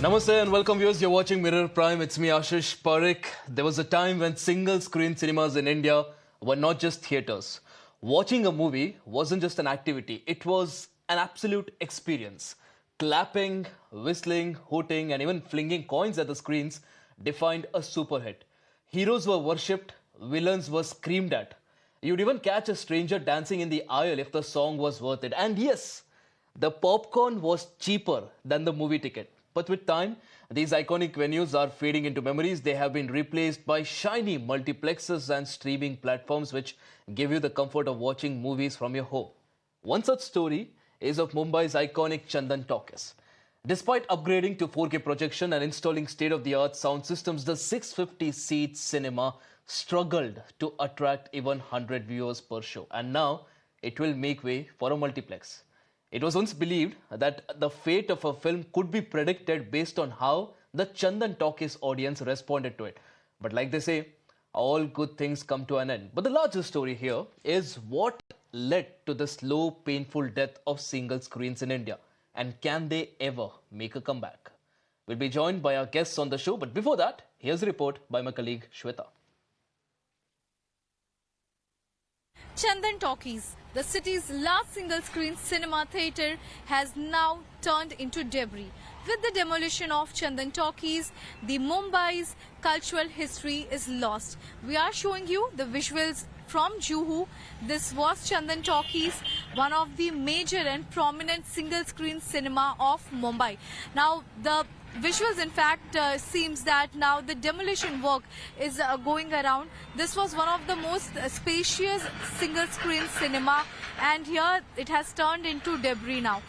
Namaste and welcome viewers. You're watching Mirror Prime. It's me, Ashish Pareek. There was a time when single-screen cinemas in India were not just theatres. Watching a movie wasn't just an activity. It was an absolute experience. Clapping, whistling, hooting and even flinging coins at the screens defined a super hit. Heroes were worshipped, villains were screamed at. You'd even catch a stranger dancing in the aisle if the song was worth it. And yes, the popcorn was cheaper than the movie ticket. But with time, these iconic venues are fading into memories. They have been replaced by shiny multiplexes and streaming platforms which give you the comfort of watching movies from your home. One such story is of Mumbai's iconic Chandan Talkies. Despite upgrading to 4K projection and installing state-of-the-art sound systems, the 650-seat cinema struggled to attract even 100 viewers per show. And now, it will make way for a multiplex. It was once believed that the fate of a film could be predicted based on how the Chandan Talkies audience responded to it. But like they say, all good things come to an end. But the larger story here is what led to the slow, painful death of single screens in India. And can they ever make a comeback? We'll be joined by our guests on the show. But before that, here's a report by my colleague Shweta. Chandan Talkies, the city's last single-screen cinema theatre, has now turned into debris. With the demolition of Chandan Talkies, the Mumbai's cultural history is lost. We are showing you the visuals from Juhu. This was Chandan Talkies, one of the major and prominent single-screen cinema of Mumbai. Now, the visuals in fact seems that now the demolition work is going around. This was one of the most spacious single screen cinema, and here it has turned into debris now.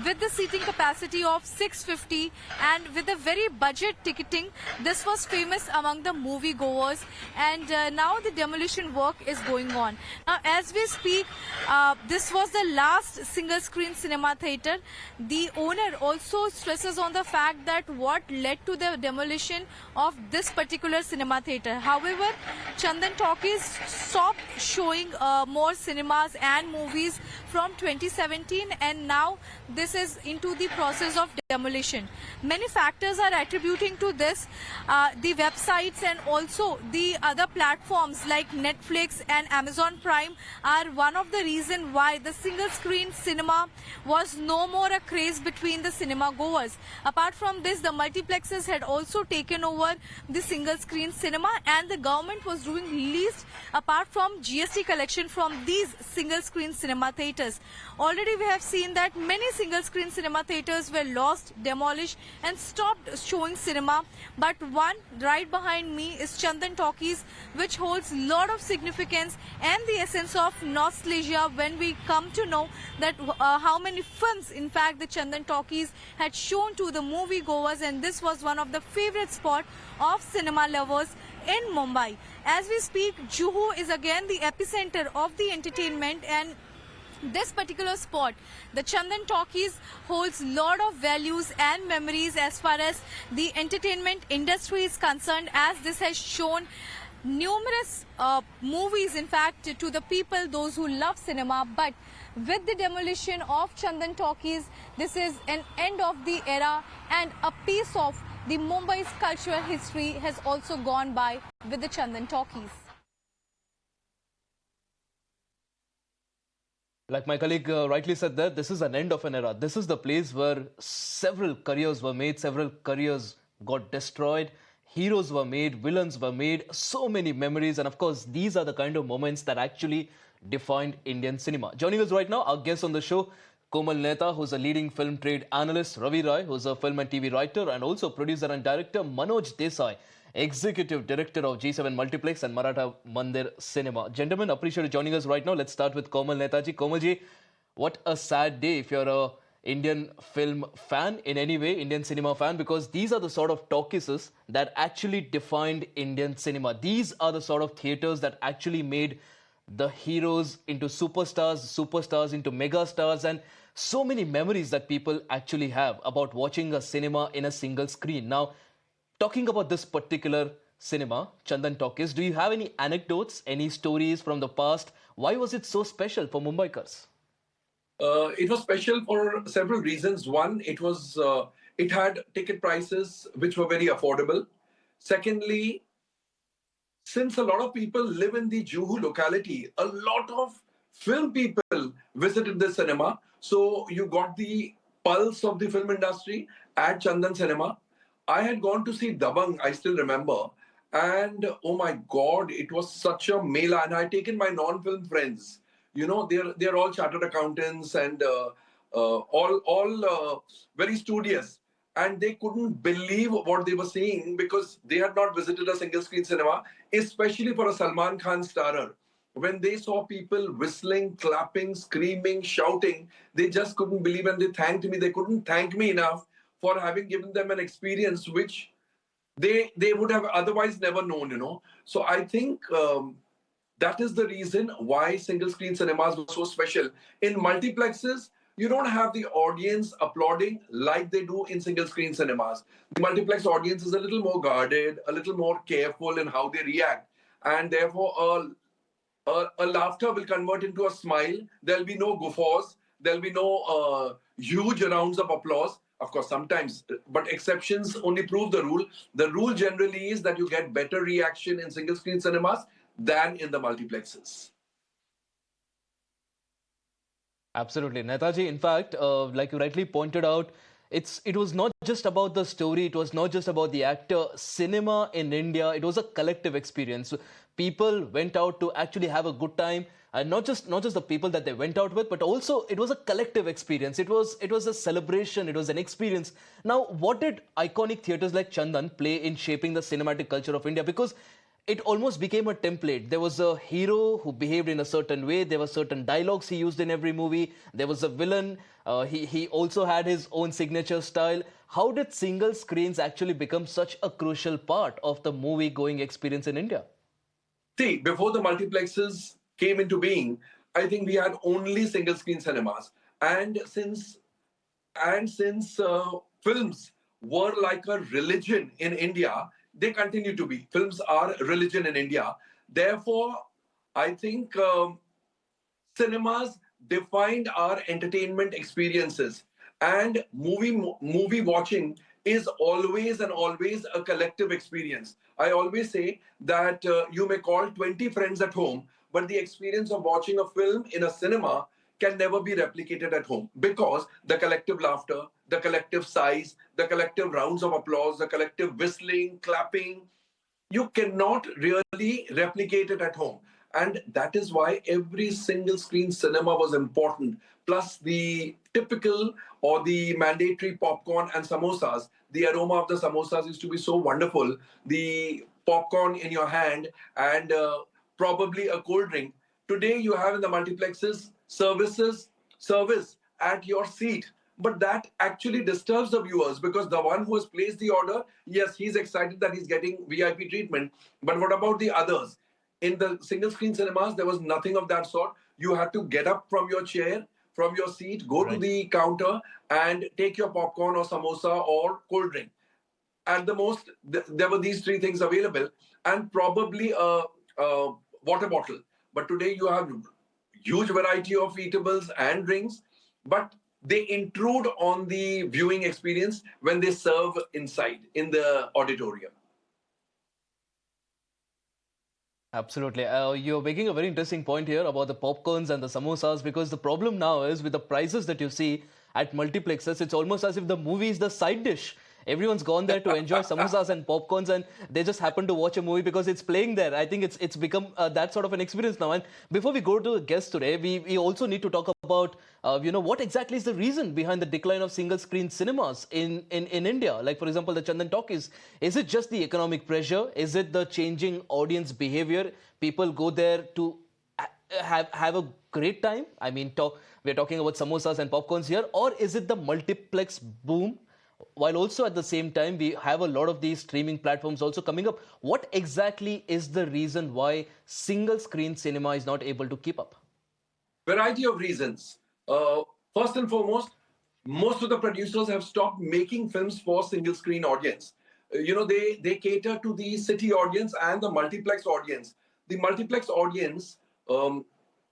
With the seating capacity of 650 and with a very budget ticketing, this was famous among the movie goers, and now the demolition work is going on. Now as we speak, this was the last single screen cinema theatre. The owner also stresses on the fact that what led to the demolition of this particular cinema theatre. However, Chandan Talkies stopped showing more cinemas and movies from 2017, and now this is into the process of demolition. Many factors are attributing to this. The websites and also the other platforms like Netflix and Amazon Prime are one of the reasons why the single screen cinema was no more a craze between the cinema goers. Apart from this, the multiplexes had also taken over the single screen cinema, and the government was doing least apart from GST collection from these single screen cinema theatres. Already we have seen that many single screen cinema theatres were lost, demolished and stopped showing cinema. But one right behind me is Chandan Talkies, which holds lot of significance and the essence of nostalgia when we come to know that how many films in fact the Chandan Talkies had shown to the movie goers, and this was one of the favorite spot of cinema lovers in Mumbai. As we speak, Juhu is again the epicenter of the entertainment, and this particular spot, the Chandan Talkies, holds lot of values and memories as far as the entertainment industry is concerned, as this has shown numerous movies in fact to the people, those who love cinema. But with the demolition of Chandan Talkies, this is an end of the era, and a piece of the Mumbai's cultural history has also gone by with the Chandan Talkies. Like my colleague rightly said there, this is an end of an era. This is the place where several careers were made, several careers got destroyed, heroes were made, villains were made, so many memories. And of course, these are the kind of moments that actually defined Indian cinema. Joining us right now, our guest on the show, Komal Nahta, who's a leading film trade analyst, Ravi Rai, who's a film and TV writer, and also producer and director, Manoj Desai, Executive Director of G7 Multiplex and Maratha Mandir Cinema. Gentlemen, appreciate you joining us right now. Let's start with Komal Nahta ji. Komal ji, what a sad day if you're a Indian film fan in any way, Indian cinema fan, because these are the sort of talkieses that actually defined Indian cinema. These are the sort of theatres that actually made the heroes into superstars, superstars into megastars, and so many memories that people actually have about watching a cinema in a single screen. Now, talking about this particular cinema, Chandan Talkies, do you have any anecdotes, any stories from the past? Why was it so special for Mumbaikars? It was special for several reasons. One, it it had ticket prices which were very affordable. Secondly, since a lot of people live in the Juhu locality, a lot of film people visited the cinema. So you got the pulse of the film industry at Chandan Cinema. I had gone to see Dabang, I still remember. And oh my God, it was such a mela. And I had taken my non-film friends. You know, they're all chartered accountants and all very studious, and they couldn't believe what they were seeing because they had not visited a single screen cinema, especially for a Salman Khan starrer. When they saw people whistling, clapping, screaming, shouting, they just couldn't believe, and they thanked me. They couldn't thank me enough for having given them an experience which they would have otherwise never known, you know. So I think that is the reason why single screen cinemas were so special. In multiplexes, you don't have the audience applauding like they do in single screen cinemas. The multiplex audience is a little more guarded, a little more careful in how they react, and therefore a laughter will convert into a smile. There'll be no guffaws. There'll be no huge rounds of applause. Of course, sometimes, but exceptions only prove the rule. The rule generally is that you get better reaction in single screen cinemas than in the multiplexes. Absolutely, Netaji. In fact, like you rightly pointed out, it was not just about the story. It was not just about the actor. Cinema in India, it was a collective experience. People went out to actually have a good time, and not just the people that they went out with, but also it was a collective experience. It was a celebration. It was an experience. Now, what did iconic theaters like Chandan play in shaping the cinematic culture of India? Because it almost became a template. There was a hero who behaved in a certain way. There were certain dialogues he used in every movie. There was a villain. He also had his own signature style. How did single screens actually become such a crucial part of the movie going experience in India? See, before the multiplexes came into being, I think we had only single screen cinemas. And since films were like a religion in India, they continue to be. Films are religion in India. Therefore, I think cinemas defined our entertainment experiences, and movie watching is always and always a collective experience. I always say that you may call 20 friends at home, but the experience of watching a film in a cinema can never be replicated at home, because the collective laughter, the collective sighs, the collective rounds of applause, the collective whistling, clapping, you cannot really replicate it at home. And that is why every single screen cinema was important. Plus the typical or the mandatory popcorn and samosas. The aroma of the samosas used to be so wonderful. The popcorn in your hand and probably a cold drink. Today you have in the multiplexes service at your seat. But that actually disturbs the viewers, because the one who has placed the order, yes, he's excited that he's getting VIP treatment. But what about the others? In the single screen cinemas, there was nothing of that sort. You had to get up from your chair, from your seat, go to Right. the counter and take your popcorn or samosa or cold drink. At the most, there were these three things available, and probably a water bottle. But today you have huge variety of eatables and drinks, but they intrude on the viewing experience when they serve inside in the auditorium. Absolutely. You're making a very interesting point here about the popcorns and the samosas, because the problem now is with the prices that you see at multiplexes, it's almost as if the movie is the side dish. Everyone's gone there to enjoy samosas and popcorns, and they just happen to watch a movie because it's playing there. I think it's become that sort of an experience now. And before we go to the guests today, we also need to talk about what exactly is the reason behind the decline of single screen cinemas in India. Like, for example, the Chandan talkies. Is it just the economic pressure? Is it the changing audience behavior? People go there to have a great time. I mean, we're talking about samosas and popcorns here, or is it the multiplex boom? While also at the same time, we have a lot of these streaming platforms also coming up. What exactly is the reason why single screen cinema is not able to keep up? Variety of reasons. First and foremost, most of the producers have stopped making films for single screen audience. They cater to the city audience and the multiplex audience. The multiplex audience,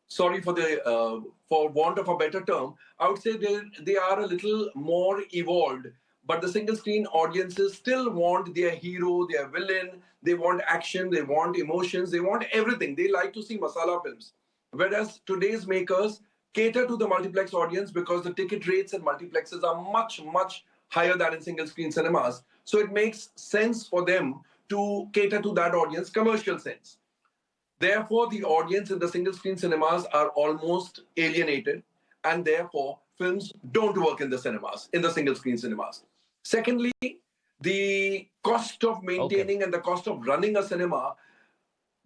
sorry for the for want of a better term, I would say they are a little more evolved. but the single screen audiences still want their hero, their villain, they want action, they want emotions, they want everything. They like to see masala films. Whereas today's makers cater to the multiplex audience because the ticket rates in multiplexes are much, much higher than in single screen cinemas. So it makes sense for them to cater to that audience, commercial sense. Therefore, the audience in the single screen cinemas are almost alienated, and therefore, films don't work in the cinemas, in the single screen cinemas. Secondly, the cost of Okay. maintaining and the cost of running a cinema,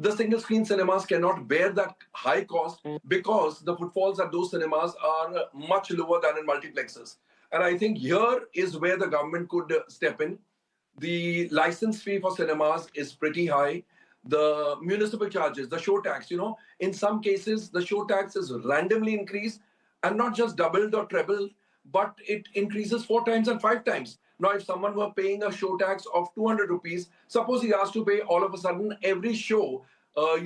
the single screen cinemas cannot bear that high cost because the footfalls at those cinemas are much lower than in multiplexes. And I think here is where the government could step in. The license fee for cinemas is pretty high. The municipal charges, the show tax, in some cases, the show tax is randomly increased and not just doubled or trebled, but it increases 4 times and 5 times. Now, if someone were paying a show tax of 200 rupees, suppose he has to pay all of a sudden every show,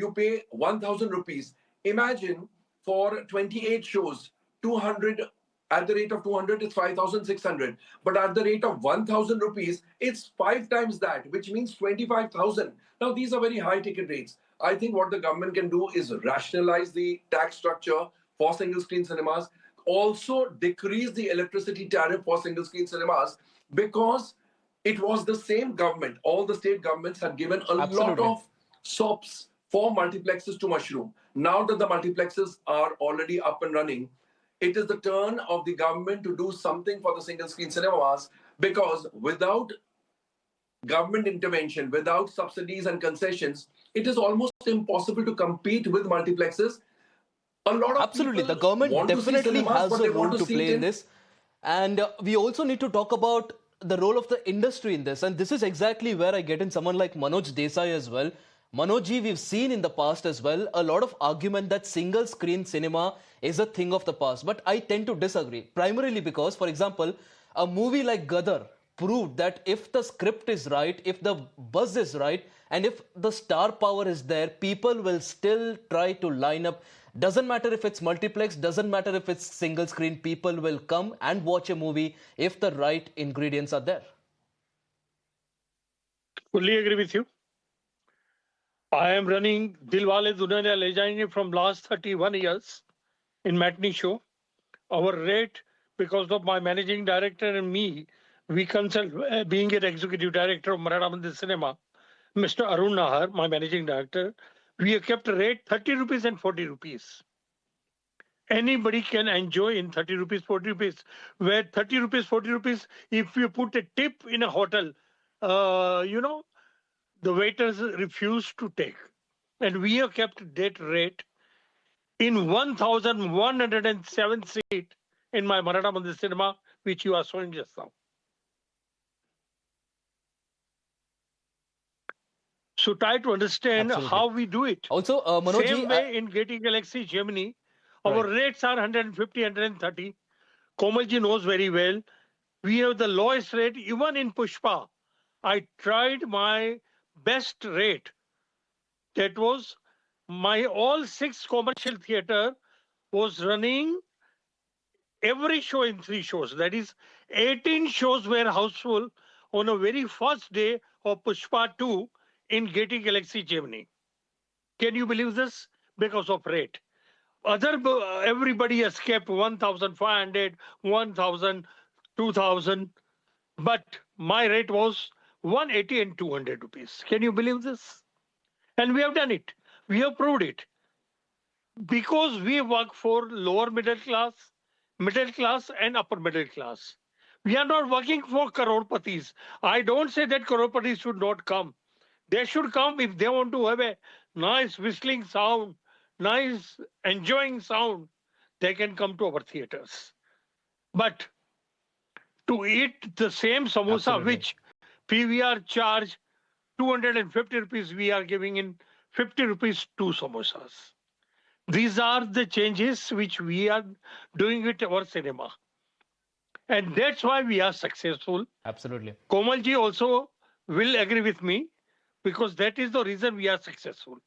you pay 1000 rupees. Imagine for 28 shows, 200 at the rate of 200, it's 5,600. But at the rate of 1,000 rupees, it's 5 times that, which means 25,000. Now, these are very high ticket rates. I think what the government can do is rationalize the tax structure for single screen cinemas, also decrease the electricity tariff for single screen cinemas, because it was the same government, all the state governments had given a lot Absolutely. of SOPs for multiplexes to mushroom. Now that the multiplexes are already up and running, it is the turn of the government to do something for the single screen cinemas, because without government intervention, without subsidies and concessions, it is almost impossible to compete with multiplexes. A lot of Absolutely. people The government want to see definitely cinemas, has but a they want role to to see it play in in. this. And we also need to talk about the role of the industry in this. And this is exactly where I get in someone like Manoj Desai as well. Manojji, we've seen in the past as well a lot of argument that single screen cinema is a thing of the past. But I tend to disagree, primarily because, for example, a movie like Gadar proved that if the script is right, if the buzz is right, and if the star power is there, people will still try to line up. Doesn't matter if it's multiplex, doesn't matter if it's single screen, people will come and watch a movie if the right ingredients are there. Fully agree with you. I am running Dilwale Dulhania Le Jayenge from last 31 years in matinee show. Our rate, because of my managing director and me, we consult, being an executive director of Marathon Mandir Cinema, Mr. Arun Nahar, my managing director, we have kept a rate 30 rupees and 40 rupees. Anybody can enjoy in 30 rupees, 40 rupees. Where 30 rupees, 40 rupees, if you put a tip in a hotel, the waiters refuse to take. And we have kept that rate in 1,107 seat in my Maratha Mandir cinema, which you are showing just now. So try to understand Absolutely. how we do it. Also, Manojji, Same way in Getty Galaxy Gemini, our right. rates are 150, 130. Komalji knows very well. We have the lowest rate even in Pushpa. I tried my best rate. That was my all 6 commercial theater was running every show in 3 shows. That is 18 shows were houseful on a very first day of Pushpa 2 in Getty Galaxy Gemini. Can you believe this? Because of rate. Everybody has kept 1,500, 1,000, 2,000, but my rate was 180 and 200 rupees. Can you believe this? And we have done it. We have proved it. Because we work for lower middle class and upper middle class. We are not working for crorpatis. I don't say that crorpatis should not come. They should come if they want to have a nice whistling sound, nice enjoying sound. They can come to our theaters. But to eat the same samosa, Absolutely. which PVR charge 250 rupees, we are giving in 50 rupees 2 samosas. These are the changes which we are doing with our cinema. And that's why we are successful. Absolutely. Komalji also will agree with me because that is the reason we are successful.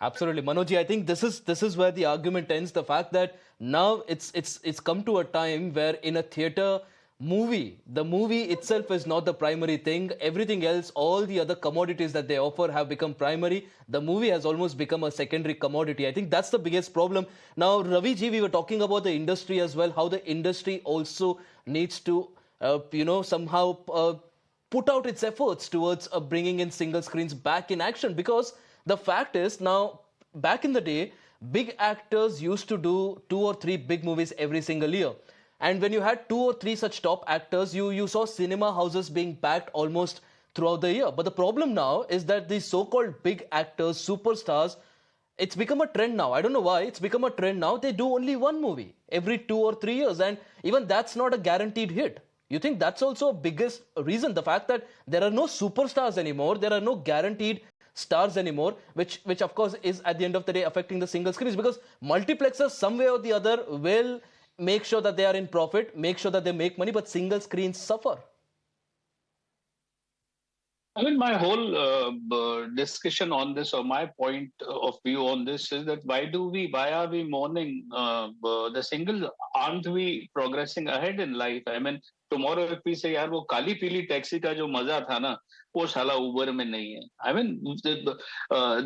Absolutely, Manoj. I think this is where the argument ends. The fact that now it's come to a time where in a theater movie, the movie itself is not the primary thing. Everything else, all the other commodities that they offer have become primary. The movie has almost become a secondary commodity. I think that's the biggest problem. Now, Ravi ji, we were talking about the industry as well. How the industry also needs to, somehow. Put out its efforts towards bringing in single screens back in action, because the fact is now, back in the day, big actors used to do 2 or 3 big movies every single year, and when you had 2 or 3 such top actors, you saw cinema houses being packed almost throughout the year. But the problem now is that these so-called big actors, superstars, it's become a trend now. I don't know why. It's become a trend now. They do only one movie every 2 or 3 years, and even that's not a guaranteed hit. You think that's also a biggest reason? The fact that there are no superstars anymore, there are no guaranteed stars anymore, which of course is at the end of the day affecting the single screens, because multiplexers some way or the other will make sure that they are in profit, make sure that they make money, but single screens suffer. I mean, my whole discussion on this, or my point of view on this, is that why are we mourning the single? Aren't we progressing ahead in life? I mean, tomorrow if we say, यार वो काली पीली taxi का जो मजा था ना, वो साला उबर में नहीं है. I mean,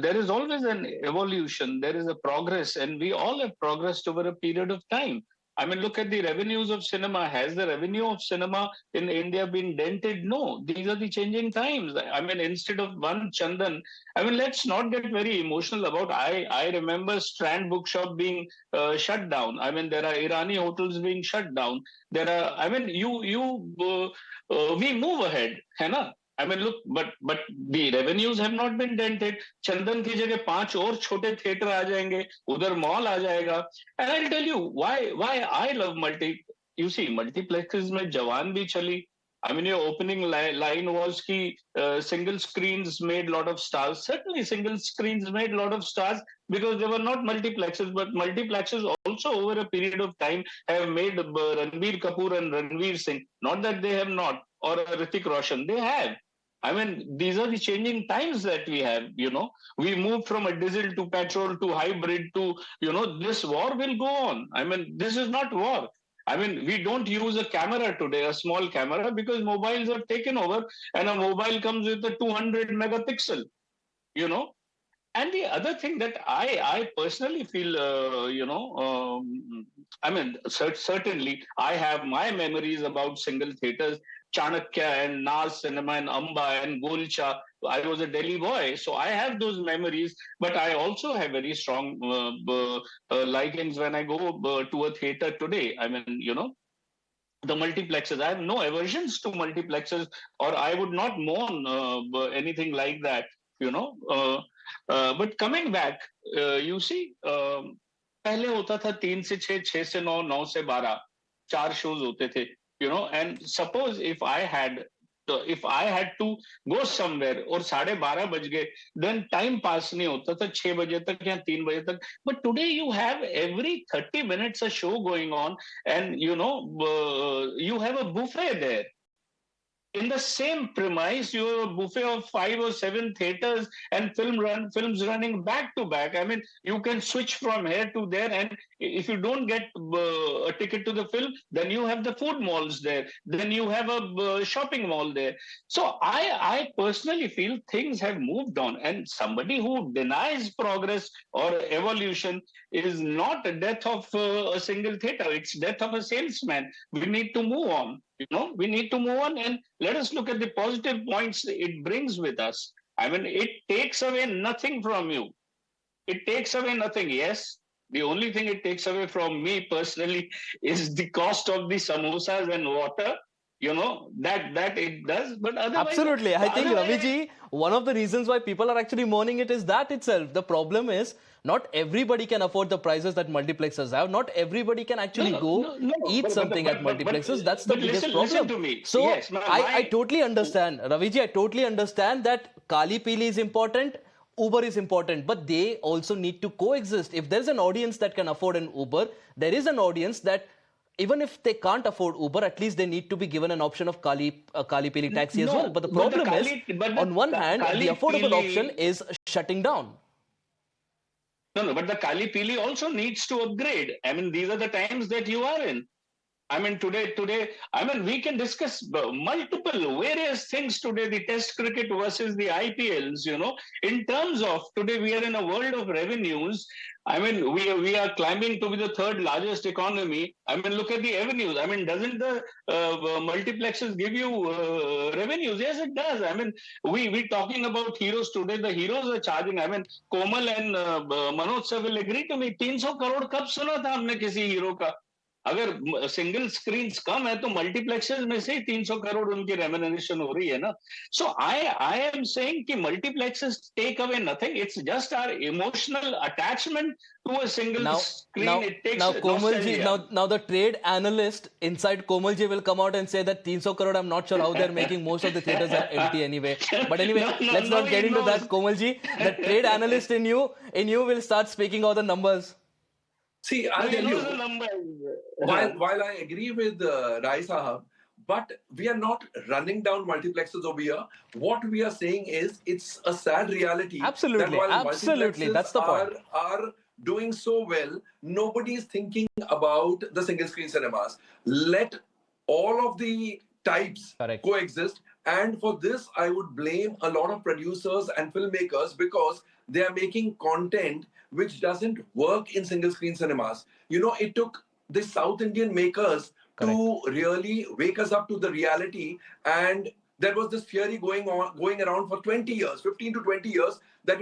there is always an evolution, there is a progress, and we all have progressed over a period of time. I mean, look at the revenues of cinema. Has the revenue of cinema in India been dented? No. These are the changing times. I mean, instead of one Chandan, I mean, let's not get very emotional about. I remember Strand Bookshop being shut down. I mean, there are Irani hotels being shut down. There are. I mean, we move ahead, है ना? I mean, look, but the revenues have not been dented. चंदन की जगह 5 और छोटे theatre आ जाएंगे, उधर mall आ जाएगा. And I'll tell you why I love you see, multiplexes में जवान भी चली. I mean, your opening line was कि single screens made lot of stars. Certainly, single screens made lot of stars because they were not multiplexes, but multiplexes also over a period of time have made Ranbir Kapoor and Ranveer Singh. Not that they have not, or Hrithik Roshan, they have. I mean, these are the changing times that we have, We moved from a diesel to petrol to hybrid to, this war will go on. I mean, this is not war. I mean, we don't use a camera today, a small camera, because mobiles have taken over, and a mobile comes with a 200 megapixel, And the other thing that I personally feel, I mean, certainly I have my memories about single theaters. Chanakya and Naz Cinema and Amba and Golcha. I was a Delhi boy, so I have those memories. But I also have very strong likings when I go to a theater today. I mean, the multiplexes. I have no aversions to multiplexes, or I would not mourn anything like that. But coming back, you see, पहले होता था 3 से 6, 6 से 9, 9 से 12, 4 shows होते थे. And suppose if I had to go somewhere और 12:30 बज गए, then time pass नहीं होता था 6 बजे तक या 3 बजे तक. But today you have every 30 minutes a show going on, and you have a buffet there. In the same premise, you have a buffet of 5 or 7 theaters and films running back to back. I mean, you can switch from here to there, and if you don't get a ticket to the film, then you have the food malls there. Then you have a shopping mall there. So I personally feel things have moved on, and somebody who denies progress or evolution is not a death of a single theater. It's death of a salesman. We need to move on. We need to move on, and let us look at the positive points it brings with us. I mean, it takes away nothing from you. It takes away nothing. Yes, the only thing it takes away from me personally is the cost of the samosas and water. That it does, but otherwise... Absolutely. I think, Raviji, one of the reasons why people are actually mourning it is that itself. The problem is, not everybody can afford the prices that multiplexes have. Not everybody can actually eat something at multiplexes. That's the biggest problem. Listen to me. So, yes, I totally understand. Raviji, I totally understand that Kali Pili is important, Uber is important, but they also need to coexist. If there's an audience that can afford an Uber, there is an audience that even if they can't afford Uber, at least they need to be given an option of Kali Pili taxi as well. But the problem is, on one hand, the affordable option is shutting down. No, no, but the Kali Pili also needs to upgrade. I mean, these are the times that you are in. I mean, today, I mean, we can discuss multiple various things today, the test cricket versus the IPLs, in terms of today, we are in a world of revenues. I mean, we are climbing to be the third largest economy. I mean, look at the revenues. I mean, doesn't the multiplexes give you revenues? Yes, it does. I mean, we talking about heroes today. The heroes are charging. I mean, Komal and Manoj sir will agree to me. 300 crore कब सुना था हमने किसी hero का? अगर single screen कम है तो multiplexes में से ही 300 करोड़ उनकी रेम्यूनरेशन हो रही है ना. सो आई एम सेइंग कि multiplexes take away nothing. It's just our emotional attachment to a single Now, screen. now, it takes now, Komalji, nostalgia. now the trade analyst inside Komalji will come out and say that 300 crore, I'm not sure how they're making. Most of the theaters are empty anyway. But anyway, No, no, let's no, not he get into knows. that, Komalji. The trade analyst in you will start speaking all the numbers. See, No, I'll he tell knows you, the numbers. while I agree with Rai Sahab, but we are not running down multiplexes over here. What we are saying is it's a sad reality that Absolutely, while absolutely. multiplexes That's the point. are doing so well, nobody is thinking about the single screen cinemas. Let all of the types Correct. coexist. And for this, I would blame a lot of producers and filmmakers because they are making content which doesn't work in single screen cinemas. It took the South Indian makers to really wake us up to the reality. And there was this theory going around for 20 years, 15 to 20 years, that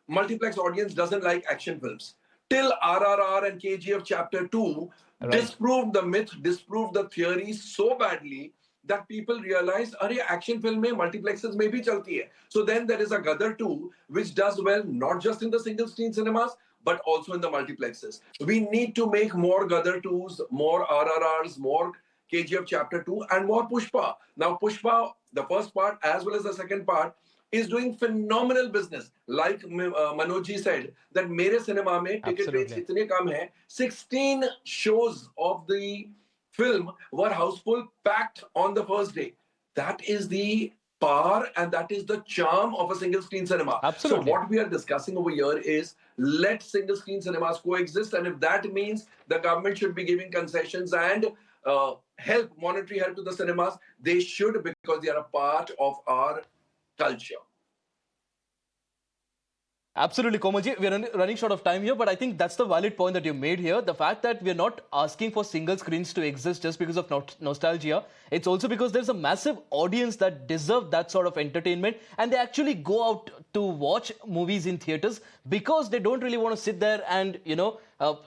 multiplex audience doesn't like action films. Till RRR and KGF Chapter 2 disproved the myth, disproved the theory so badly that people realized, अरे action film में multiplexes में भी चलती है. So then there is a Gadar 2 which does well not just in the single screen cinemas but also in the multiplexes. We need to make more Gadar 2s, more RRRs, more KGF Chapter 2 and more Pushpa. Now Pushpa, the first part as well as the second part, is doing phenomenal business. Like Manoj ji said, that मेरे cinema में ticket rates इतने कम हैं, 16 shows of the film were houseful, packed on the first day. That is the power and that is the charm of a single screen cinema. Absolutely. So what we are discussing over here is let single screen cinemas coexist, and if that means the government should be giving concessions and monetary help to the cinemas, they should, because they are a part of our culture. Absolutely, Komalji. We're running short of time here, but I think that's the valid point that you made here. The fact that we're not asking for single screens to exist just because of nostalgia. It's also because there's a massive audience that deserve that sort of entertainment, and they actually go out to watch movies in theaters because they don't really want to sit there and,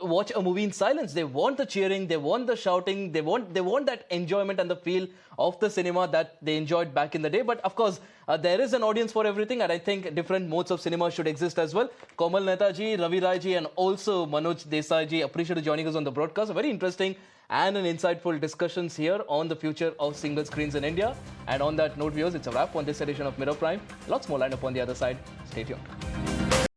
watch a movie in silence. They want the cheering, they want the shouting, they want that enjoyment and the feel of the cinema that they enjoyed back in the day. But of course, there is an audience for everything, and I think different modes of cinema should exist as well. Komal Nahta ji, Ravi Rai ji, and also Manoj Desai ji, appreciate joining us on the broadcast. A very interesting and an insightful discussions here on the future of single screens in India. And on that note, viewers, it's a wrap on this edition of Mirror Prime. Lots more lined up on the other side. Stay tuned.